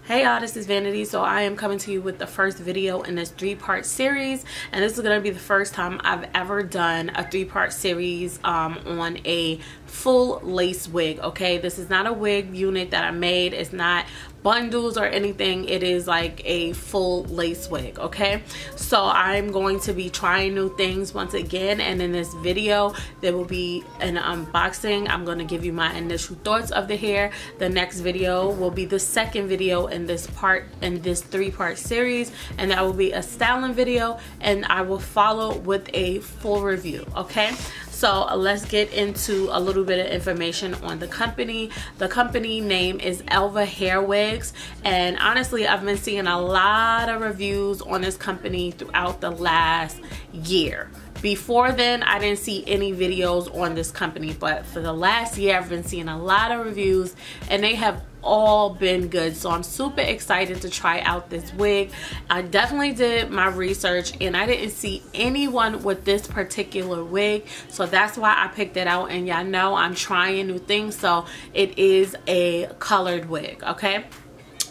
Hey y'all, this is Vanity. So I am coming to you with the first video in this 3-part series, and this is going to be the first time I've ever done a 3-part series on a full lace wig. Okay, this is not a wig unit that I made. It's not bundles or anything. It is like a full lace wig. Okay, so I'm going to be trying new things once again, and in this video there will be an unboxing. I'm going to give you my initial thoughts of the hair. The next video will be the second video in this 3-part series, and that will be a styling video, and I will follow with a full review. Okay, so let's get into a little bit of information on the company. The company name is Elva Hair Wigs, and honestly I've been seeing a lot of reviews on this company throughout the last year. Before then I didn't see any videos on this company, but for the last year I've been seeing a lot of reviews and they have all been good. So I'm super excited to try out this wig. I definitely did my research and I didn't see anyone with this particular wig, so that's why I picked it out. And y'all know I'm trying new things, so it is a colored wig. Okay,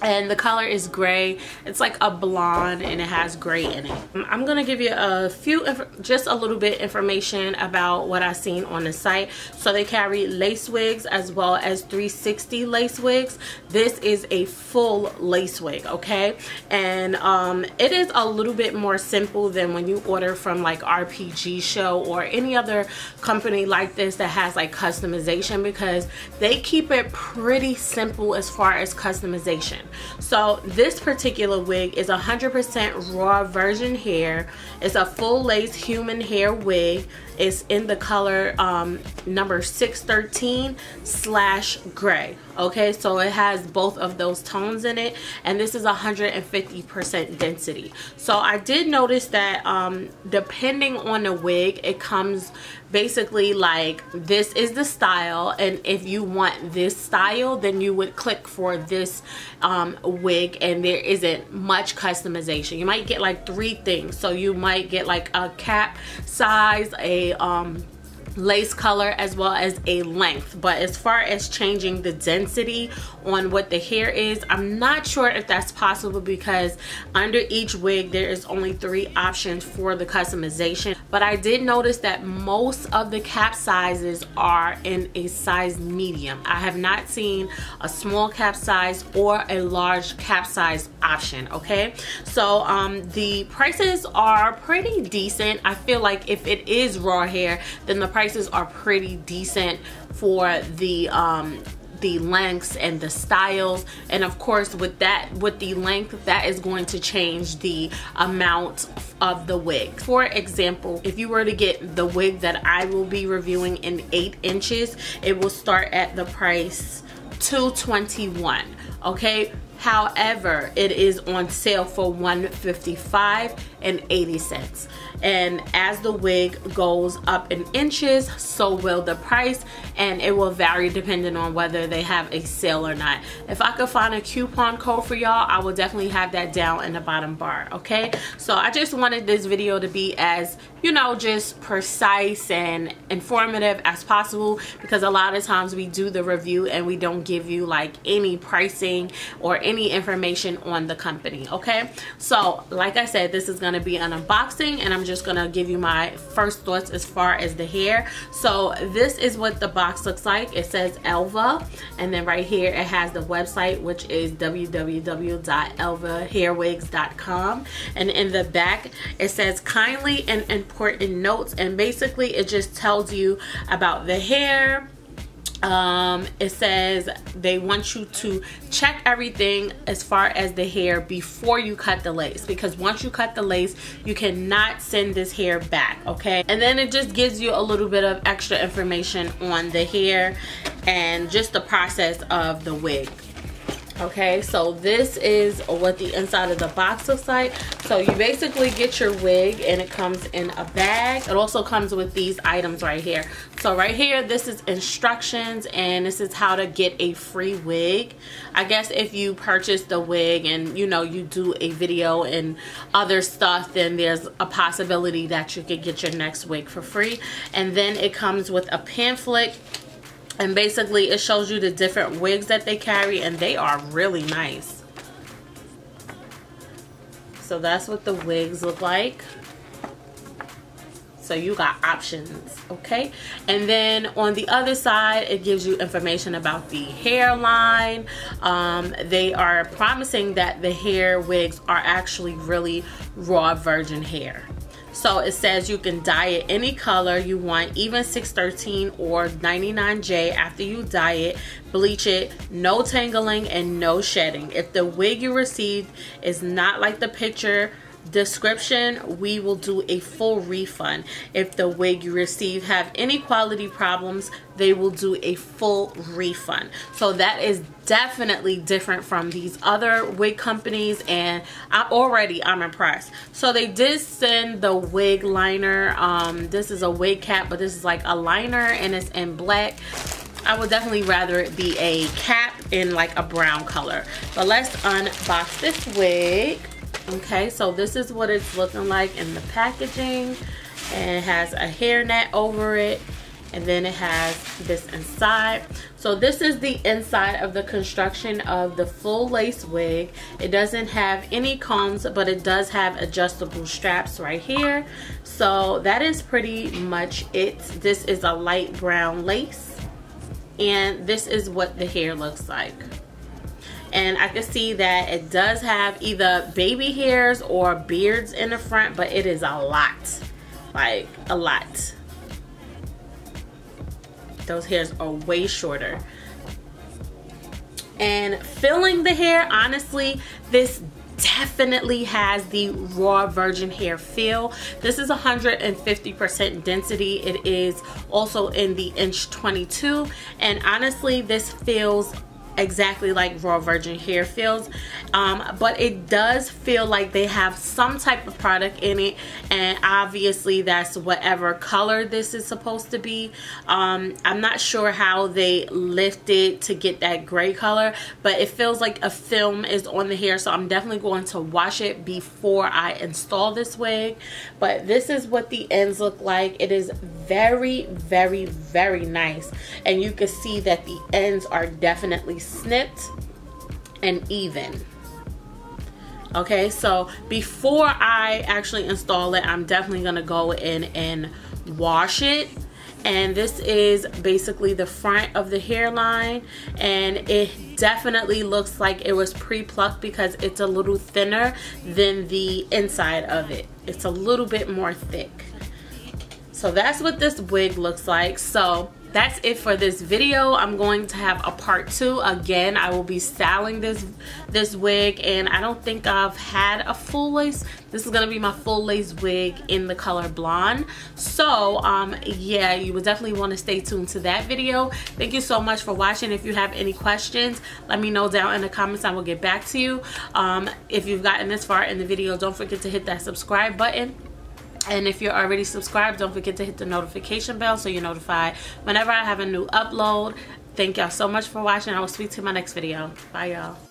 and the color is gray. It's like a blonde and it has gray in it. I'm gonna give you just a little bit information about what I've seen on the site. So they carry lace wigs as well as 360 lace wigs. This is a full lace wig, okay? And it is a little bit more simple than when you order from like RPG Show or any other company like this that has like customization, because they keep it pretty simple as far as customization. So this particular wig is 100% raw virgin hair. It's a full lace human hair wig. It's in the color number 613/gray. Okay, so it has both of those tones in it, and this is 150% density. So I did notice that depending on the wig, it comes basically like this is the style, and if you want this style then you would click for this wig, and there isn't much customization. You might get like 3 things. So you might get like a cap size, a lace color, as well as a length. But as far as changing the density on what the hair is, I'm not sure if that's possible, because under each wig there is only 3 options for the customization. But I did notice that most of the cap sizes are in a size medium. I have not seen a small cap size or a large cap size option. Okay, so the prices are pretty decent. I feel like if it is raw hair, then the prices are pretty decent for the lengths and the styles. And of course with the length, that is going to change the amount of the wig. For example, if you were to get the wig that I will be reviewing in 8 inches, it will start at the price $221. Okay, however, it is on sale for $155.80. And as the wig goes up in inches, so will the price, and it will vary depending on whether they have a sale or not. If I could find a coupon code for y'all, I will definitely have that down in the bottom bar. Okay, so I just wanted this video to be as, you know, just precise and informative as possible, because a lot of times we do the review and we don't give you like any pricing or any information on the company. Okay, so like I said, this is going to be an unboxing, and I'm just going to give you my first thoughts as far as the hair. So this is what the box looks like. It says Elva, and then right here it has the website, which is www.elvahairwigs.com, and in the back it says kindly and important notes, and basically it just tells you about the hair. It says they want you to check everything as far as the hair before you cut the lace, because once you cut the lace you cannot send this hair back. Okay, and then it just gives you a little bit of extra information on the hair and just the process of the wig. Okay, so this is what the inside of the box looks like. So you basically get your wig and it comes in a bag. It also comes with these items right here. So right here, this is instructions, and this is how to get a free wig. I guess if you purchase the wig and you know you do a video and other stuff, then there's a possibility that you could get your next wig for free. And then it comes with a pamphlet And basically it shows you the different wigs that they carry, and they are really nice. so that's what the wigs look like. So you got options, okay? And then on the other side, it gives you information about the hairline. They are promising that the hair wigs are actually really raw virgin hair. So it says you can dye it any color you want, even 613 or 99J after you dye it. Bleach it, no tangling and no shedding. If the wig you received is not like the picture description, we will do a full refund. If the wig you receive have any quality problems, they will do a full refund. So that is definitely different from these other wig companies, and I'm impressed. So they did send the wig liner. This is a wig cap, but this is like a liner and it's in black. I would definitely rather it be a cap in like a brown color. But let's unbox this wig. Okay, so this is what it's looking like in the packaging, and it has a hairnet over it, and then it has this inside. So this is the inside of the construction of the full lace wig. It doesn't have any combs, but it does have adjustable straps right here. So that is pretty much it. This is a light brown lace, and this is what the hair looks like. And I can see that it does have either baby hairs or beards in the front, but it is a lot, like a lot. Those hairs are way shorter. And filling the hair, honestly, this definitely has the raw virgin hair feel. This is 150% density. It is also in the inch 22, and honestly, this feels exactly like raw virgin hair feels, but it does feel like they have some type of product in it, and obviously that's whatever color this is supposed to be. I'm not sure how they lift it to get that gray color, but it feels like a film is on the hair, so I'm definitely going to wash it before I install this wig. But this is what the ends look like. It is very, very, very nice, and you can see that the ends are definitely snipped and even. Okay, so before I actually install it, I'm definitely gonna go in and wash it. And this is basically the front of the hairline, and it definitely looks like it was pre-plucked because it's a little thinner than the inside of it. It's a little bit more thick. So that's what this wig looks like. So that's it for this video. I'm going to have a part 2. Again, I will be styling this wig, and I don't think I've had a full lace. This is gonna be my full lace wig in the color blonde. So yeah, you would definitely want to stay tuned to that video. Thank you so much for watching. If you have any questions, let me know down in the comments. I will get back to you. If you've gotten this far in the video, don't forget to hit that subscribe button. And if you're already subscribed, don't forget to hit the notification bell so you're notified whenever I have a new upload. Thank y'all so much for watching. I will speak to you in my next video. Bye, y'all.